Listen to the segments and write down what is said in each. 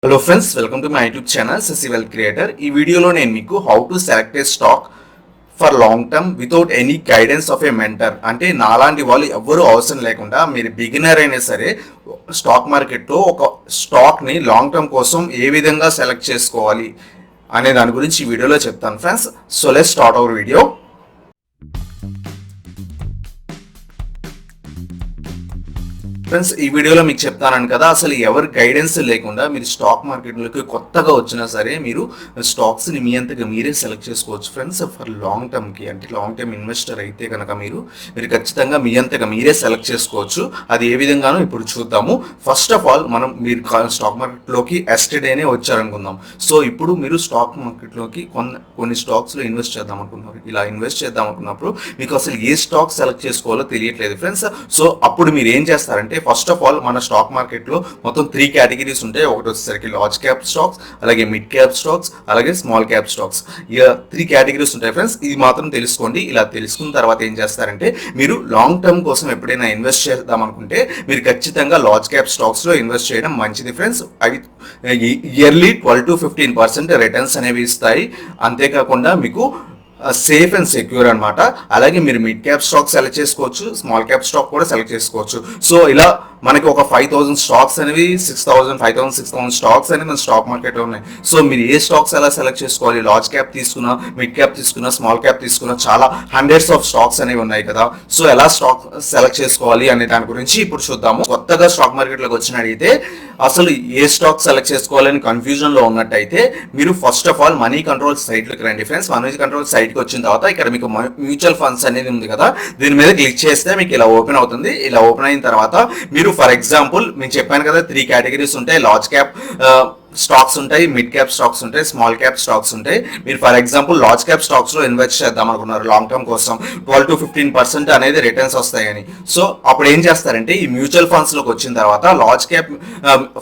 Hello friends, welcome to my YouTube channel Shashi wealth creator. ఈ వీడియోలో నేను మీకు how to select a stock for long term without any guidance of a mentor, అంటే నాలాంటి వాళ్ళు ఎవ్వరూ అవసరం లేకుండా మీరు బిగినర్ అయినా సరే స్టాక్ మార్కెట్లో ఒక స్టాక్ని లాంగ్ టర్మ్ కోసం ఏ విధంగా సెలెక్ట్ చేసుకోవాలి అనే దాని గురించి ఈ వీడియోలో చెప్తాను friends. So let's start our video. Friends, ఈ వీడియోలో మీకు చెప్తాను కదా, అసలు ఎవరి గైడెన్స్ లేకుండా మీరు స్టాక్ మార్కెట్లోకి కొత్తగా వచ్చినా సరే మీరు స్టాక్స్ని మీ అంతగా మీరే సెలెక్ట్ చేసుకోవచ్చు ఫ్రెండ్స్. ఫర్ లాంగ్ టర్మ్కి, అంటే లాంగ్ టర్మ్ ఇన్వెస్టర్ అయితే కనుక మీరు ఖచ్చితంగా మీ అంతగా మీరే సెలెక్ట్ చేసుకోవచ్చు. అది ఏ విధంగానో ఇప్పుడు చూద్దాము. ఫస్ట్ ఆఫ్ ఆల్ మీరు స్టాక్ మార్కెట్లోకి ఎస్టర్డేనే వచ్చారనుకుందాం. సో ఇప్పుడు మీరు స్టాక్ మార్కెట్లోకి కొన్ని స్టాక్స్లో ఇన్వెస్ట్ చేద్దాం అనుకుంటున్నారు. ఇలా ఇన్వెస్ట్ చేద్దాం అనుకున్నప్పుడు మీకు అసలు ఏ స్టాక్ సెలెక్ట్ చేసుకోవాలో తెలియట్లేదు ఫ్రెండ్స్. సో అప్పుడు మీరు ఏం చేస్తారంటే, ఫస్ట్ ఆఫ్ ఆల్ మన స్టాక్ మార్కెట్లో మొత్తం 3 కేటగిరీస్ ఉంటాయి. ఒకటి వచ్చేసరికి లార్జ్ క్యాప్ స్టాక్స్, అలాగే మిడ్ క్యాప్ స్టాక్స్, అలాగే స్మాల్ క్యాప్ స్టాక్స్. ఇలా 3 కేటగిరీస్ ఉంటాయి ఫ్రెండ్స్. ఇది మాత్రం తెలుసుకోండి. ఇలా తెలుసుకున్న తర్వాత ఏం చేస్తారంటే, మీరు లాంగ్ టర్మ్ కోసం ఎప్పుడైనా ఇన్వెస్ట్ చేద్దాం అనుకుంటే మీరు ఖచ్చితంగా లార్జ్ క్యాప్ స్టాక్స్లో ఇన్వెస్ట్ చేయడం మంచిది ఫ్రెండ్స్. అవి ఇయర్లీ 12 to 15% రిటర్న్స్ అనేవి ఇస్తాయి. అంతేకాకుండా మీకు సేఫ్ అండ్ సెక్యూర్ అనమాట. అలాగే మీరు మిడ్ క్యాప్ స్టాక్ సెలెక్ట్ చేసుకోవచ్చు, స్మాల్ క్యాప్ స్టాక్ కూడా సెలెక్ట్ చేసుకోవచ్చు. సో ఇలా మనకి ఒక 5000 స్టాక్స్ అనేవి 6000 స్టాక్స్ అనేవి మన స్టాక్ మార్కెట్లో ఉన్నాయి. సో మీరు ఏ స్టాక్స్ ఎలా సెలెక్ట్ చేసుకోవాలి, లార్జ్ క్యాప్ తీసుకున్నా, మిడ్ క్యాప్ తీసుకున్నా, స్మాల్ క్యాప్ తీసుకున్నా, చాలా హండ్రెడ్స్ ఆఫ్ స్టాక్స్ అనేవి ఉన్నాయి కదా. సో ఎలా స్టాక్ సెలెక్ట్ చేసుకోవాలి అనే దాని గురించి ఇప్పుడు చూద్దాము. కొత్తగా స్టాక్ మార్కెట్లోకి వచ్చినట్టయితే అసలు ఏ స్టాక్ సెలెక్ట్ చేసుకోవాలని కన్ఫ్యూజన్లో ఉన్నట్టయితే మీరు first of all money control సైట్లోకి రండి ఫ్రెండ్స్. మనీ కంట్రోల్ సైట్కి వచ్చిన తర్వాత ఇక్కడ మీకు మ్యూచువల్ ఫండ్స్ అనేది ఉంది కదా, దీని మీద క్లిక్ చేస్తే మీకు ఇలా ఓపెన్ అవుతుంది. ఇలా ఓపెన్ అయిన తర్వాత మీరు ఫర్ ఎగ్జాంపుల్ నేను చెప్పాను కదా 3 కేటగిరీస్ ఉంటాయి. లార్జ్ క్యాప్ స్టాక్స్ ఉంటాయి, మిడ్ క్యాప్ స్టాక్స్ ఉంటాయి, స్మాల్ క్యాప్ స్టాక్స్ ఉంటాయి. మీరు ఫర్ ఎగ్జాంపుల్ లార్జ్ క్యాప్ స్టాక్స్లో ఇన్వెస్ట్ చేద్దాం అనుకున్నారు లాంగ్ టర్మ్ కోసం, 12 to 15% అనేది రిటర్న్స్ వస్తాయని. సో అప్పుడు ఏం చేస్తారంటే, ఈ మ్యూచువల్ ఫండ్స్లోకి వచ్చిన తర్వాత లార్జ్ క్యాప్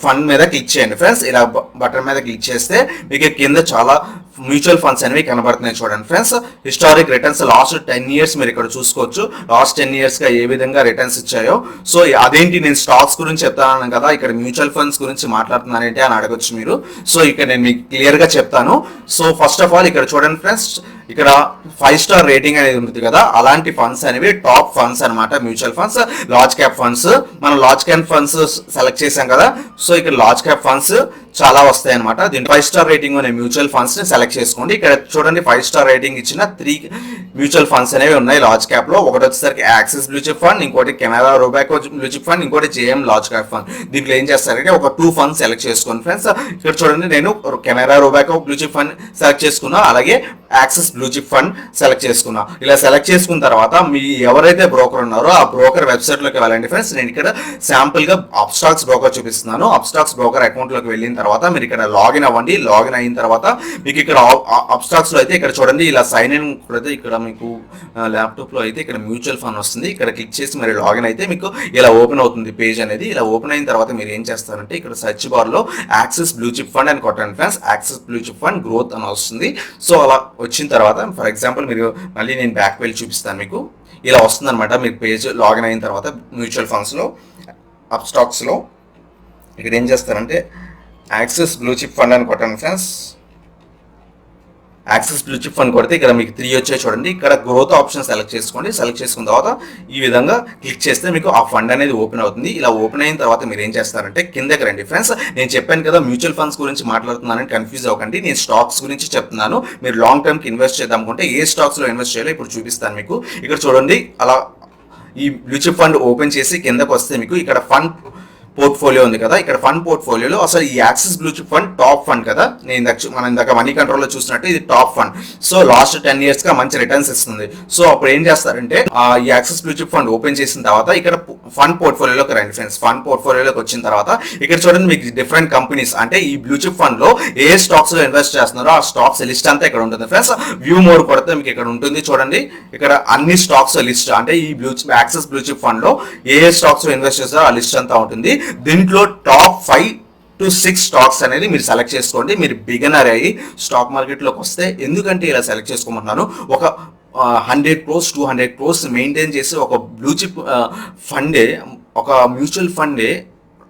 ఫండ్ మీద క్లిక్ చేయండి ఫ్రెండ్స్. ఇలా బటన్ మీద క్లిక్ చేస్తే మీకు కింద చాలా మ్యూచువల్ ఫండ్స్ అనేవి కనబడుతున్నాయి చూడండి friends. Historic returns last 10 years మీరు ఇక్కడ చూసుకోవచ్చు. లాస్ట్ 10 yearsగా ఏ విధంగా రిటర్న్స్ ఇచ్చాయో. సో అదేంటి నేను స్టాక్స్ గురించి చెప్తాను కదా, ఇక్కడ మ్యూచువల్ ఫండ్స్ గురించి మాట్లాడుతున్నానంటే అని అడగొచ్చు మీరు. సో ఇక్కడ నేను మీకు క్లియర్గా చెప్తాను. సో ఫస్ట్ ఆఫ్ ఆల్ ఇక్కడ చూడండి ఫ్రెండ్స్, ఇక్కడ 5 star రేటింగ్ అనేది ఉంటుంది కదా, అలాంటి ఫండ్స్ అనేవి టాప్ ఫండ్స్ అనమాట. Mutual funds, large cap funds. మనం లార్జ్ క్యాప్ ఫండ్స్ సెలెక్ట్ చేసాం కదా, సో ఇక్కడ లార్జ్ క్యాప్ ఫండ్స్ చాలా వస్తాయి అనమాట. దీని 5 star రేటింగ్ అనే మ్యూచువల్ ఫండ్స్ ని సెలెక్ట్ చేసుకోండి. ఇక్కడ చూడండి 5 star రేటింగ్ ఇచ్చిన 3 మ్యూచువల్ ఫండ్స్ అనేవి ఉన్నాయి లార్జ్ క్యాప్ లో. ఒకటి వచ్చేసరికి యాక్సిస్ బ్లూ చిప్ ఫండ్, ఇంకోటి Canara Robeco blue chip fund, ఇంకోటి జేఎం లార్జ్ క్యాప్ ఫండ్. దీంట్లో ఏం చేస్తారంటే ఒక 2 ఫండ్స్ సెలెక్ట్ చేసుకోండి ఫ్రెండ్స్. ఇక్కడ చూడండి నేను Canara Robeco blue chip fund select చేసుకున్నా, అలాగే Axis blue chip fund select చేసుకున్నా. ఇలా సెలెక్ట్ చేసుకున్న తర్వాత మీ ఎవరైతే బ్రోకర్ ఉన్నారో ఆ బ్రోకర్ వెబ్సైట్ లోకి వెళ్ళండి ఫ్రెండ్స్. నేను ఇక్కడ శాంపుల్ గా అప్స్టాక్స్ బ్రోకర్ చూపిస్తున్నాను. అప్స్టాక్స్ బ్రోకర్ అకౌంట్ లోకి వెళ్ళిన తర్వాత మీరు ఇక్కడ లాగిన్ అవ్వండి. లాగిన్ అయిన తర్వాత మీకు ఇక్కడ అప్స్టాక్స్ లో అయితే ఇక్కడ చూడండి ఇలా సైన్ ఇన్ అయితే ఇక్కడ మీకు ల్యాప్టాప్ లో అయితే ఇక్కడ మ్యూచువల్ ఫండ్ వస్తుంది. ఇక్కడ క్లిక్ చేసి మరి లాగిన్ అయితే మీకు ఇలా ఓపెన్ అవుతుంది పేజ్ అనేది. ఇలా ఓపెన్ అయిన తర్వాత మీరు ఏం చేస్తారంటే, ఇక్కడ సెర్చ్ బార్ లో యాక్సిస్ బ్లూ చిప్ ఫండ్ అని కొట్టండి friends. Axis blue chip fund growth అని వస్తుంది. సో అలా వచ్చిన తర్వాత ఫర్ ఎగ్జాంపుల్ మీరు మళ్ళీ నేను బ్యాక్ వెళ్ళి చూపిస్తాను మీకు. ఇలా వస్తుంది అనమాట మీరు పేజ్ లాగిన్ అయిన తర్వాత మ్యూచువల్ ఫండ్స్లో అప్స్టాక్స్లో ఇక్కడ ఏం చేస్తారంటే యాక్సిస్ బ్లూ చిప్ ఫండ్ అని కొట్టండి friends. Axis blue chip fund కొడితే ఇక్కడ మీకు 3 వచ్చాయి చూడండి. ఇక్కడ గ్రోత్ ఆప్షన్ సెలెక్ట్ చేసుకోండి. సెలెక్ట్ చేసుకున్న తర్వాత ఈ విధంగా క్లిక్ చేస్తే మీకు ఆ ఫండ్ అనేది ఓపెన్ అవుతుంది. ఇలా ఓపెన్ అయిన తర్వాత మీరు ఏం చేస్తారంటే కిందకి రండి ఫ్రెండ్స్. నేను చెప్పాను కదా మ్యూచువల్ ఫండ్స్ గురించి మాట్లాడుతున్నానని కన్ఫ్యూజ్ అవ్వకండి. నేను స్టాక్స్ గురించి చెప్తున్నాను. మీరు లాంగ్ టర్మ్కి ఇన్వెస్ట్ చేద్దాం అనుకుంటే ఏ స్టాక్స్లో ఇన్వెస్ట్ చేయాలో ఇప్పుడు చూపిస్తాను మీకు. ఇక్కడ చూడండి అలా ఈ బ్లూ చిప్ ఫండ్ ఓపెన్ చేసి కిందకు వస్తే మీకు ఇక్కడ ఫండ్ పోర్ట్ఫోలియో ఉంది కదా, ఇక్కడ ఫండ్ పోర్ట్ఫోలియోలో అసలు ఈ axis blue chip fund top fund కదా. మనం ఇందాక మనీ కంట్రోల్లో చూసినట్టు ఇది టాప్ ఫండ్. సో లాస్ట్ 10 yearsగా మంచి రిటర్న్స్ ఇస్తుంది. సో అప్పుడు ఏం చేస్తారంటే ఈ axis blue chip fund open చేసిన తర్వాత ఇక్కడ ఫండ్ పోర్ట్ఫోలియోలోకి రండి ఫ్రెండ్స్. ఫండ్ పోర్ట్ఫోలియోలోకి వచ్చిన తర్వాత ఇక్కడ చూడండి మీకు డిఫరెంట్ కంపెనీస్, అంటే ఈ బ్లూ చిప్ ఫండ్ లో ఏ స్టాక్స్ లో ఇన్వెస్ట్ చేస్తున్నారో ఆ స్టాక్స్ లిస్ట్ అంతా ఇక్కడ ఉంటుంది ఫ్రెండ్స్. వ్యూ మోర్ కొడితే మీకు ఇక్కడ ఉంటుంది చూడండి. ఇక్కడ అన్ని స్టాక్స్ లిస్ట్, అంటే ఈ యాక్సిస్ బ్లూ చిప్ ఫండ్ లో ఏ స్టాక్స్ లో ఇన్వెస్ట్ చేస్తారో ఆ లిస్ట్ అంతా ఉంటుంది. దీంట్లో టాప్ 5 to 6 స్టాక్స్ అనేది మీరు సెలెక్ట్ చేసుకోండి. మీరు బిగినర్ అయ్యి స్టాక్ మార్కెట్లోకి వస్తే, ఎందుకంటే ఇలా సెలెక్ట్ చేసుకోమంటున్నాను, ఒక 100 crores 200 crores మెయింటైన్ చేసి ఒక బ్లూ చిప్ ఫండే, ఒక మ్యూచువల్ ఫండే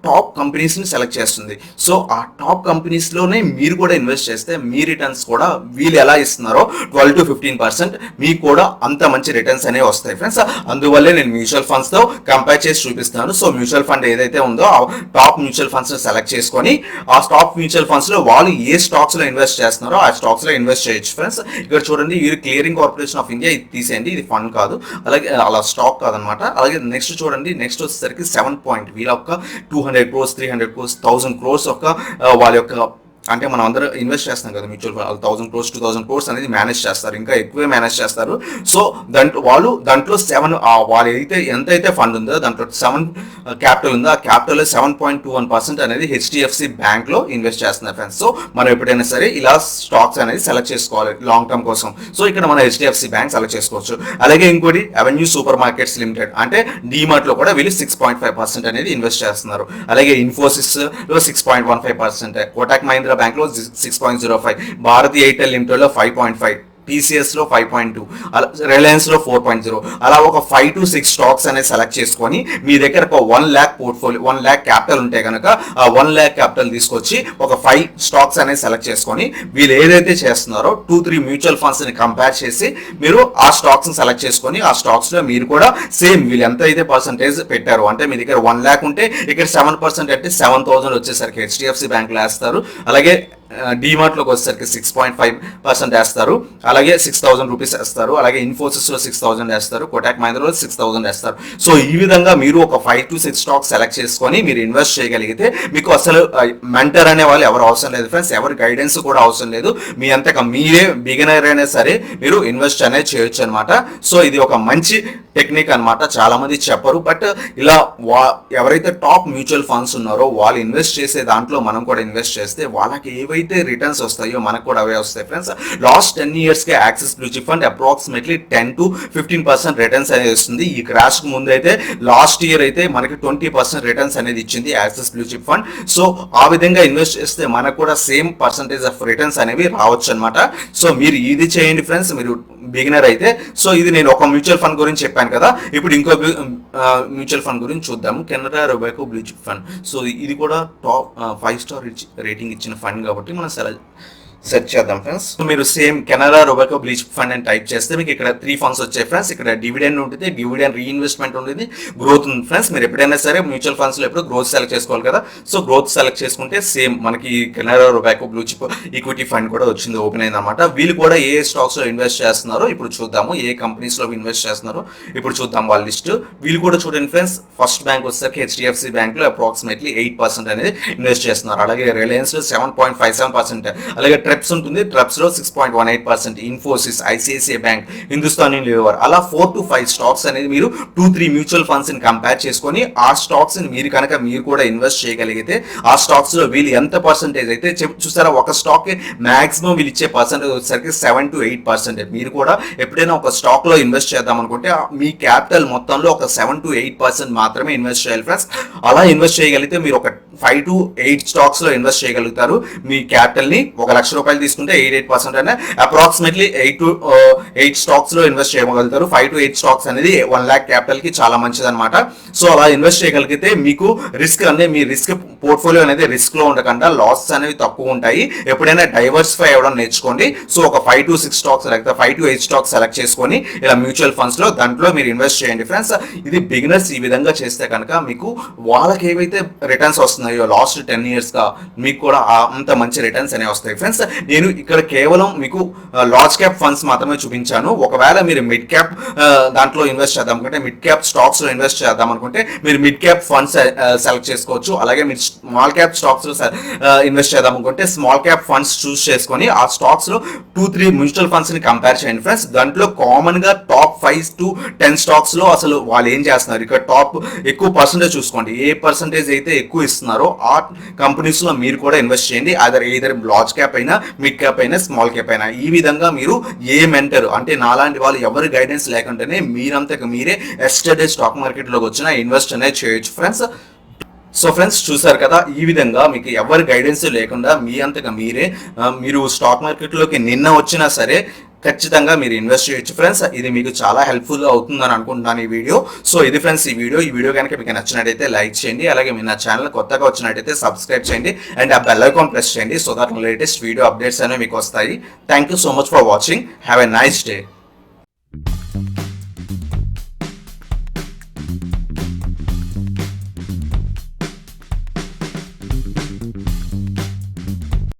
టాప్ కంపెనీస్ని సెలెక్ట్ చేస్తుంది. సో ఆ టాప్ కంపెనీస్లోనే మీరు కూడా ఇన్వెస్ట్ చేస్తే మీ రిటర్న్స్ కూడా వీళ్ళు ఎలా ఇస్తున్నారో 12-15% మీకు కూడా అంత మంచి రిటర్న్స్ అనేవి వస్తాయి ఫ్రెండ్స్. అందువల్లే నేను మ్యూచువల్ ఫండ్స్తో కంపేర్ చేసి చూపిస్తాను. సో మ్యూచువల్ ఫండ్ ఏదైతే ఉందో ఆ టాప్ మ్యూచువల్ ఫండ్స్ని సెలెక్ట్ చేసుకొని ఆ టాప్ మ్యూచువల్ ఫండ్స్లో వాళ్ళు ఏ స్టాక్స్లో ఇన్వెస్ట్ చేస్తున్నారో ఆ స్టాక్స్లో ఇన్వెస్ట్ చేయొచ్చు ఫ్రెండ్స్. ఇక్కడ చూడండి, ఇది క్లియరింగ్ కార్పొరేషన్ ఆఫ్ ఇండియా, ఇది తీసేయండి, ఇది ఫండ్ కాదు, అలాగే అలా స్టాక్ కాదనమాట. అలాగే నెక్స్ట్ చూడండి, నెక్స్ట్ వచ్చేసరికి 7 పాయింట్ వీళ్ళ యొక్క 200 crores 300 crores 1000 crores యొక్క వాళ్ళ యొక్క అంటే మనం అందరూ ఇన్వెస్ట్ చేస్తాం కదా మ్యూచువల్ ఫండ్, 1000 crores 2000 crores అనేది మేనేజ్ చేస్తారు, ఇంకా ఎక్కువే మేనేజ్ చేస్తారు. సో వాళ్ళు దాంట్లో 7 వాళ్ళు ఎంతైతే ఫండ్ ఉందో దాంట్లో 7 క్యాపిటల్ ఉందో ఆ క్యాపిటల్ 7.21% అనేది హెచ్డిఎఫ్సి బ్యాంక్ లో ఇన్వెస్ట్ చేస్తున్నారు ఫ్రెండ్స్. సో మనం ఎప్పుడైనా సరే ఇలా స్టాక్స్ అనేది సెలెక్ట్ చేసుకోవాలి లాంగ్ టర్మ్ కోసం. సో ఇక్కడ మన హెచ్డిఎఫ్సి బ్యాంక్ సెలెక్ట్ చేసుకోవచ్చు. అలాగే ఇంకోటి అవెన్యూ సూపర్ మార్కెట్స్ లిమిటెడ్, అంటే డీమార్ట్ లో కూడా వీళ్ళు 6.5% అనేది ఇన్వెస్ట్ చేస్తున్నారు. అలాగే ఇన్ఫోసిస్ లో 6.15%, కోటక్ మహీంద్రా బ్యాంక్ లో 6.05, భారతీ ఎయిర్టెల్ లిమిటెడ్ లో 5.5, TCS లో 5.2, రిలయన్స్ లో 4.0, అలా ఒక 5 to 6 స్టాక్స్ అనేది సెలెక్ట్ చేసుకొని మీ దగ్గర ఒక 1 lakh పోర్ట్ఫోలియో 1 lakh క్యాపిటల్ ఉంటే కనుక ఆ 1 lakh క్యాపిటల్ తీసుకొచ్చి ఒక 5 స్టాక్స్ అనేది సెలెక్ట్ చేసుకొని వీళ్ళు ఏదైతే చేస్తున్నారో 2-3 మ్యూచువల్ ఫండ్స్ ని కంపేర్ చేసి మీరు ఆ స్టాక్స్ ని సెలెక్ట్ చేసుకొని ఆ స్టాక్స్ లో మీరు కూడా సేమ్ వీళ్ళు ఎంత అయితే పర్సెంటేజ్ పెట్టారు, అంటే మీ దగ్గర 1 lakh ఉంటే ఇక్కడ 7% అంటే 7,000 వచ్చేసరికి హెచ్డిఎఫ్సి బ్యాంక్ లో వేస్తారు. అలాగే డిమార్ట్ లోకి వచ్చేసరికి 6.5% వేస్తారు, అలాగే 6,000 రూపీస్ వేస్తారు. అలాగే ఇన్ఫోసిస్ లో 6,000 వేస్తారు, కోటాక్ మహీంద్రాలో 6,000 వేస్తారు. సో ఈ విధంగా మీరు ఒక 5 to 6 స్టాక్స్ సెలెక్ట్ చేసుకొని మీరు ఇన్వెస్ట్ చేయగలిగితే మీకు అసలు మెంటర్ అనే వాళ్ళు ఎవరు అవసరం లేదు ఫ్రెండ్స్, ఎవరి గైడెన్స్ కూడా అవసరం లేదు. మీ అంతగా మీరే బిగినర్ అయినా సరే మీరు ఇన్వెస్ట్ అనేది చేయొచ్చు అనమాట. సో ఇది ఒక మంచి టెక్నిక్ అనమాట, చాలా మంది చెప్పరు. బట్ ఇలా ఎవరైతే టాప్ మ్యూచువల్ ఫండ్స్ ఉన్నారో వాళ్ళు ఇన్వెస్ట్ చేసే దాంట్లో మనం కూడా ఇన్వెస్ట్ చేస్తే వాళ్ళకి ఏవైతే రిటర్న్స్ వస్తాయో మనకు కూడా అవే వస్తాయి ఫ్రెండ్స్. లాస్ట్ 10 years కి axis blue chip fund approximately 10-15% returns అనేది వస్తుంది. ఈ క్రాష్ కు ముందు అయితే లాస్ట్ ఇయర్ అయితే మనకి 20% రిటర్న్స్ అనేది ఇచ్చింది axis blue chip fund. So ఆ విధంగా ఇన్వెస్ట్ చేస్తే మనకు కూడా సేమ్ పర్సంటేజ్ ఆఫ్ రిటర్న్స్ అనేవి రావచ్చు అనమాట. సో మీరు ఇది చేయండి ఫ్రెండ్స్, మీరు బిగినర్ అయితే. సో ఇది నేను ఒక మ్యూచువల్ ఫండ్ గురించి చెప్పాను కదా, ఇప్పుడు ఇంకో మ్యూచువల్ ఫండ్ గురించి చూద్దాము, Canara Robeco blue chip fund. So ఇది కూడా టాప్ 5 star రేటింగ్ ఇచ్చిన ఫండ్ కాబట్టి మనం సెర్చ్ చేద్దాం ఫ్రెండ్స్. మీరు same Canara Robeco blue chip fund అని టైప్ చేస్తే మీకు ఇక్కడ 3 ఫండ్స్ వచ్చాయి ఫ్రెండ్స్. ఇక్కడ డివిడెండ్ ఉంటుంది, డివిడెండ్ రీఇన్వెస్ట్మెంట్ ఉంటుంది, గ్రోత్ ఉంది ఫ్రెండ్స్. మీరు ఎప్పుడైనా సరే మ్యూచువల్ ఫండ్స్ లో ఎప్పుడు గ్రోత్ సెలెక్ట్ చేసుకోవాలి కదా. సో గ్రోత్ సెలెక్ట్ చేసుకుంటే సేమ్ మనకి Canara Robeco blue chip equity fund కూడా వచ్చింది, ఓపెన్ అయింది అనమాట. వీళ్ళు కూడా ఏ స్టాక్స్ లో ఇన్వెస్ట్ చేస్తున్నారో ఇప్పుడు చూద్దాము, ఏ కంపెనీస్ లో ఇన్వెస్ట్ చేస్తున్నారో ఇప్పుడు చూద్దాం వాళ్ళ లిస్ట్. వీళ్ళు కూడా చూడండి ఫ్రెండ్స్, ఫస్ట్ బ్యాంక్ వచ్చేసరికి హెచ్డిఎఫ్సి బ్యాంక్ లో అప్రాక్సిమేట్లీ 8% అనేది ఇన్వెస్ట్ చేస్తున్నారు. అలాగే రిలయన్స్ లో 7.57%, అలాగే ట్రెప్స్ ఉంటుంది, ట్రెప్స్ లో 6.18%, Infosys, ICICI bank, Hindustani liver, అలా 4 to 5 స్టాక్స్ అనేది మీరు 2-3 మ్యూచువల్ ఫండ్స్ ని కంపేర్ చేసుకొని ఆ స్టాక్స్ ని మీరు కూడా ఇన్వెస్ట్ చేయగలిగితే ఆ స్టాక్స్ లో వీళ్ళు ఎంత పర్సెంటేజ్ అయితే చూసారా, ఒక స్టాక్ మాక్సిమం వీళ్ళు ఇచ్చే పర్సెంటేజ్ వచ్చేసరికి 7 to 8%. మీరు కూడా ఎప్పుడైనా ఒక స్టాక్ లో ఇన్వెస్ట్ చేద్దాం అనుకుంటే మీ క్యాపిటల్ మొత్తంలో ఒక 7 to 8% మాత్రమే ఇన్వెస్ట్ చేయాలి ఫ్రెండ్స్. అలా ఇన్వెస్ట్ చేయగలిగితే మీరు ఒక 5 to 8 స్టాక్స్ లో ఇన్వెస్ట్ చేయగలుగుతారు. మీ క్యాపిటల్ ని ₹1,00,000 తీసుకుంటే 8% అనే అప్రాక్సిమేట్లీ 8 to 8 స్టాక్స్ లో ఇన్వెస్ట్ చేయగలుగుతారు. 5 to 8 స్టాక్స్ అనేది 1 lakh క్యాపిటల్ కి చాలా మంచిది అనమాట. సో అలా ఇన్వెస్ట్ చేయగలిగితే మీకు రిస్క్ అనేది మీ రిస్క్ పోర్ట్ఫోలియో అనేది రిస్క్ లో ఉండకుండా లాసెస్ అనేవి తక్కువ ఉంటాయి. ఎప్పుడైనా డైవర్సిఫై అవ్వడం నేర్చుకోండి. సో ఒక 5 to 6 స్టాక్స్ లేకపోతే 5 to 8 స్టాక్స్ సెలెక్ట్ చేసుకొని ఇలా మ్యూచువల్ ఫండ్స్ లో దాంట్లో మీరు ఇన్వెస్ట్ చేయండి ఫ్రెండ్స్. ఇది బిగినర్స్ ఈ విధంగా చేస్తే కనుక మీకు వాళ్ళకి ఏవైతే రిటర్న్స్ వస్తున్నాయో లాస్ట్ 10 years గా మీకు కూడా అంత మంచి రిటర్న్స్ అనేవి వస్తాయి ఫ్రెండ్స్. నేను ఇక్కడ కేవలం మీకు లార్జ్ క్యాప్ ఫండ్స్ మాత్రమే చూపించాను. ఒకవేళ మీరు మిడ్ క్యాప్ దాంట్లో ఇన్వెస్ట్ చేద్దాం అనుకుంటే, మిడ్ క్యాప్ స్టాక్స్ లో ఇన్వెస్ట్ చేద్దాం అనుకుంటే మీరు మిడ్ క్యాప్ ఫండ్స్ సెలెక్ట్ చేసుకోవచ్చు. అలాగే మీరు స్మాల్ క్యాప్ స్టాక్స్ లో ఇన్వెస్ట్ చేద్దాం అనుకుంటే స్మాల్ క్యాప్ ఫండ్స్ చూస్ చేసుకొని ఆ స్టాక్స్ లో 2-3 మ్యూచువల్ ఫండ్స్ ని కంపేర్ చేయండి ఫ్రెండ్స్. దాంట్లో కామన్ గా టాప్ 5 to 10 స్టాక్స్ లో అసలు వాళ్ళు ఏం చేస్తున్నారు, ఇక్కడ టాప్ ఎక్కువ పర్సెంటేజ్ చూసుకోండి, ఏ పర్సెంటేజ్ అయితే ఎక్కువ ఇస్తున్నారో ఆ కంపెనీస్ లో మీరు కూడా ఇన్వెస్ట్ చేయండి. either లార్జ్ క్యాప్ అయినా, మిడ్ క్యాప్ అయినా, స్మాల్ క్యాప్ అయినా. ఈ విధంగా మీరు ఏ మెంటర్ అంటే నాలాంటి వాళ్ళు ఎవరి గైడెన్స్ లేకుండానే మీరంతకు మీరే ఎస్టర్డే స్టాక్ మార్కెట్ లోకి వచ్చిన ఇన్వెస్ట్ అనేది చేయొచ్చు ఫ్రెండ్స్. సో ఫ్రెండ్స్ చూసారు కదా, ఈ విధంగా మీకు ఎవరి గైడెన్స్ లేకుండా మీ అంతగా మీరే మీరు స్టాక్ మార్కెట్లోకి నిన్న వచ్చినా సరే ఖచ్చితంగా మీరు ఇన్వెస్ట్ చేయొచ్చు ఫ్రెండ్స్. ఇది మీకు చాలా హెల్ప్ఫుల్ అవుతుందని అనుకుంటున్నాను ఈ వీడియో. సో ఇది ఫ్రెండ్స్ ఈ వీడియో కనుక మీకు నచ్చినట్టయితే లైక్ చేయండి. అలాగే మీరు నా ఛానల్ కొత్తగా వచ్చినట్టయితే సబ్స్క్రైబ్ చేయండి అండ్ ఆ బెల్ ఐకాన్ ప్రెస్ చేయండి. So that latest video updates అనేవి మీకు వస్తాయి. Thank you so much for watching. Have a nice day.